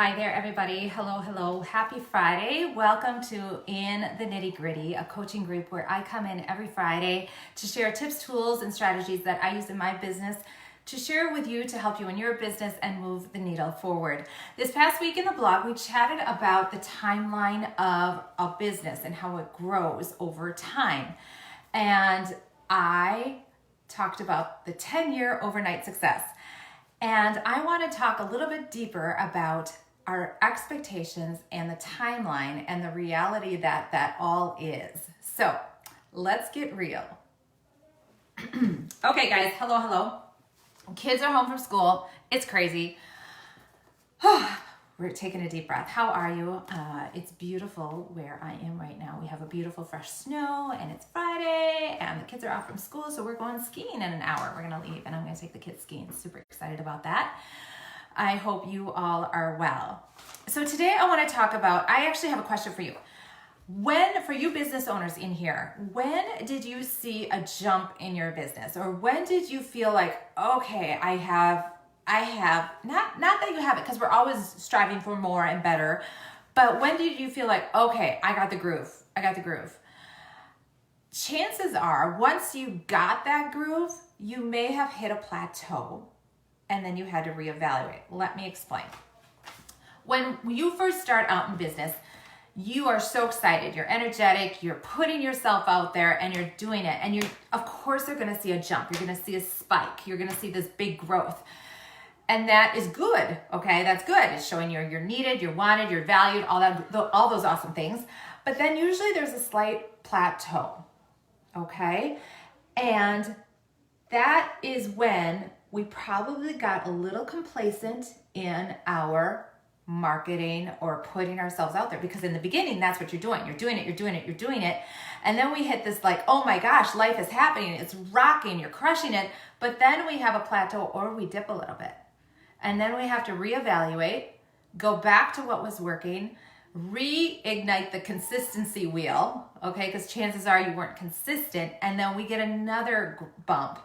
Hi there, everybody. Hello, hello. Happy Friday. Welcome to In the Nitty Gritty, a coaching group where I come in every Friday to share tips, tools, and strategies that I use in my business to share with you to help you in your business and move the needle forward. This past week in the blog, we chatted about the timeline of a business and how it grows over time. And I talked about the 10-year overnight success. And I want to talk a little bit deeper about our expectations and the timeline and the reality that that all is. So let's get real. Okay, guys, hello. Kids are home from school. It's crazy. We're taking a deep breath. How are you? It's beautiful where I am right now. We have a beautiful fresh snow and it's Friday and the kids are off from school. So we're going skiing in an hour. We're going to leave and I'm going to take the kids skiing. Super excited about that. I hope you all are well. So today I want to talk about, I actually have a question for you. For you business owners in here, when did you see a jump in your business? Or when did you feel like, okay, I have, not that you have it, because we're always striving for more and better, but when did you feel like, okay, I got the groove. Chances are, once you got that groove, you may have hit a plateau and then you had to reevaluate. Let me explain. When you first start out in business, you are so excited, you're energetic, you're putting yourself out there and you're doing it. And of course, you're gonna see a jump, you're gonna see a spike, you're gonna see this big growth. And that is good, okay? That's good. It's showing you're needed, you're wanted, you're valued, all those awesome things. But then usually there's a slight plateau, okay? And that is when we probably got a little complacent in our marketing or putting ourselves out there, because in the beginning, that's what you're doing. You're doing it. And then we hit this like, oh my gosh, life is happening. It's rocking, you're crushing it. But then we have a plateau or we dip a little bit. And then we have to reevaluate, go back to what was working, reignite the consistency wheel, okay? Because chances are you weren't consistent. And then we get another bump.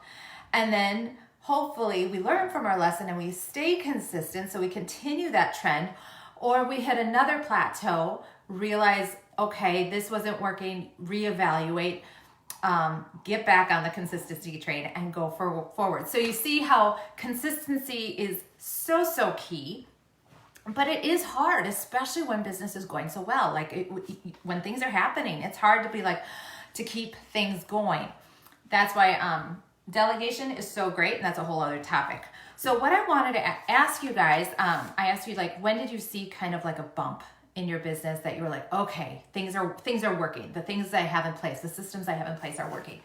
And then hopefully we learn from our lesson and we stay consistent so we continue that trend, or we hit another plateau, realize, okay, this wasn't working, reevaluate, get back on the consistency train and go forward. So you see how consistency is so key, but it is hard, especially when business is going so well. Like when things are happening, it's hard to keep things going. That's why delegation is so great, and that's a whole other topic. So what I wanted to ask you guys, I asked you, like, when did you see kind of like a bump in your business that you were like, okay, things are working. The things I have in place, the systems I have in place are working.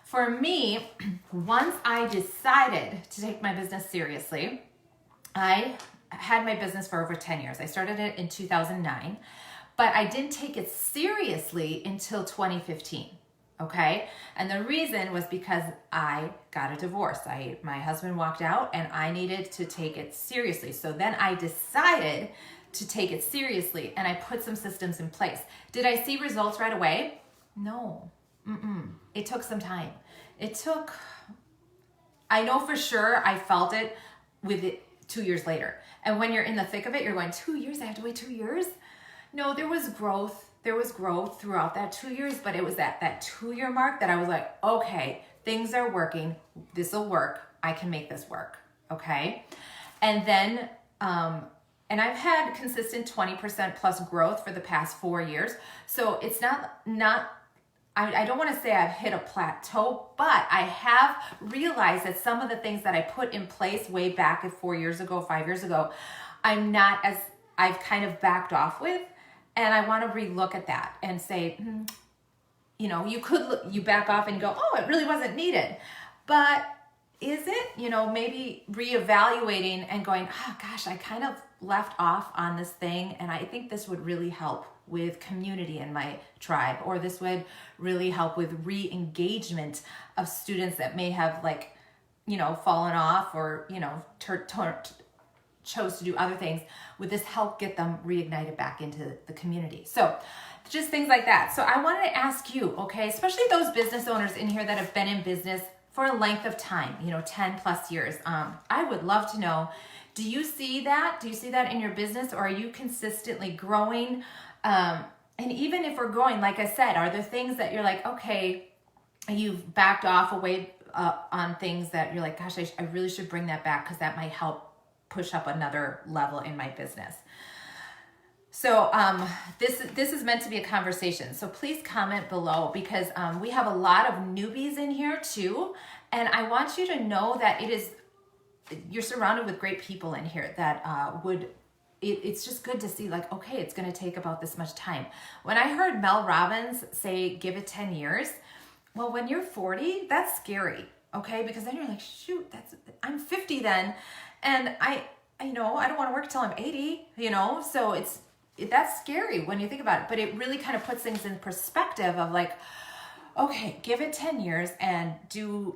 For me, once I decided to take my business seriously, I had my business for over 10 years. I started it in 2009, but I didn't take it seriously until 2015. Okay. And the reason was because I got a divorce. My husband walked out and I needed to take it seriously. So then I decided to take it seriously and I put some systems in place. Did I see results right away? No. It took some time. I know for sure I felt it with it 2 years later. And when you're in the thick of it, you're going, 2 years? I have to wait 2 years? No, there was growth. There was growth throughout that 2 years, but it was at that 2-year mark that I was like, okay, things are working. This will work. I can make this work. Okay. And then, and I've had consistent 20% plus growth for the past 4 years. So it's not, I don't want to say I've hit a plateau, but I have realized that some of the things that I put in place way back 4 years ago, 5 years ago, I've kind of backed off with. And I want to relook at that and say, you back off and go, oh, it really wasn't needed. But is it, maybe reevaluating and going, oh gosh, I kind of left off on this thing. And I think this would really help with community in my tribe, or this would really help with re-engagement of students that may have fallen off or, chose to do other things. Would this help get them reignited back into the community? So just things like that. So I wanted to ask you, okay, especially those business owners in here that have been in business for a length of time, 10 plus years. I would love to know, do you see that? Do you see that in your business, or are you consistently growing? And even if we're growing, like I said, are there things that you're like, okay, you've backed off away on things that you're like, gosh, I really should bring that back because that might help push up another level in my business. So this is meant to be a conversation. So please comment below, because we have a lot of newbies in here too. And I want you to know that you're surrounded with great people in here that it's just good to see, like, okay, it's going to take about this much time. When I heard Mel Robbins say, give it 10 years, well, when you're 40, that's scary, okay? Because then you're like, shoot, I'm 50 then, and I don't want to work till I'm 80, so that's scary when you think about it. But it really kind of puts things in perspective of like, okay, give it 10 years, and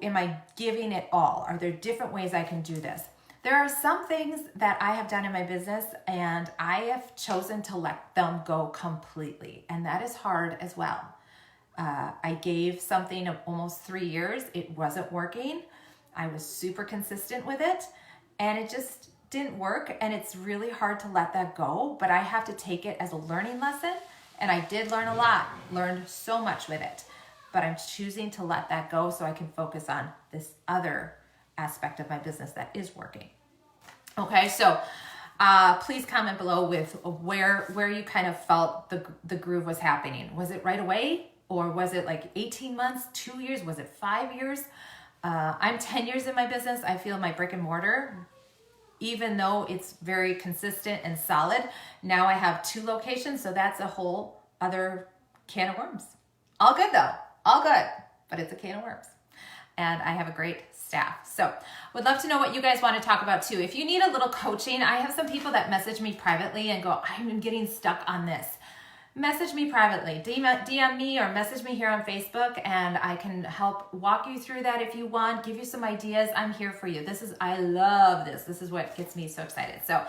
am I giving it all? Are there different ways I can do this? There are some things that I have done in my business and I have chosen to let them go completely. And that is hard as well. I gave something of almost 3 years. It wasn't working. I was super consistent with it and it just didn't work. And it's really hard to let that go, but I have to take it as a learning lesson. And I did learn a lot, learned so much with it, but I'm choosing to let that go so I can focus on this other aspect of my business that is working. Okay, so please comment below with where you kind of felt the groove was happening. Was it right away, or was it like 18 months, 2 years? Was it 5 years? I'm 10 years in my business. I feel my brick and mortar, even though it's very consistent and solid, now I have 2 locations, so that's a whole other can of worms. All good though, all good, but it's a can of worms. And I have a great staff. So would love to know what you guys want to talk about too. If you need a little coaching, I have some people that message me privately and go, I'm getting stuck on this. Message me privately, DM me or message me here on Facebook, and I can help walk you through that if you want, give you some ideas. I'm here for you. I love this. This is what gets me so excited. So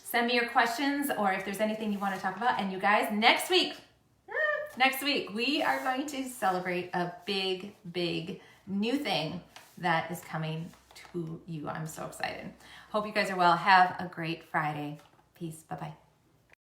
send me your questions, or if there's anything you want to talk about. And you guys, next week, we are going to celebrate a big, big new thing that is coming to you. I'm so excited. Hope you guys are well. Have a great Friday. Peace. Bye-bye.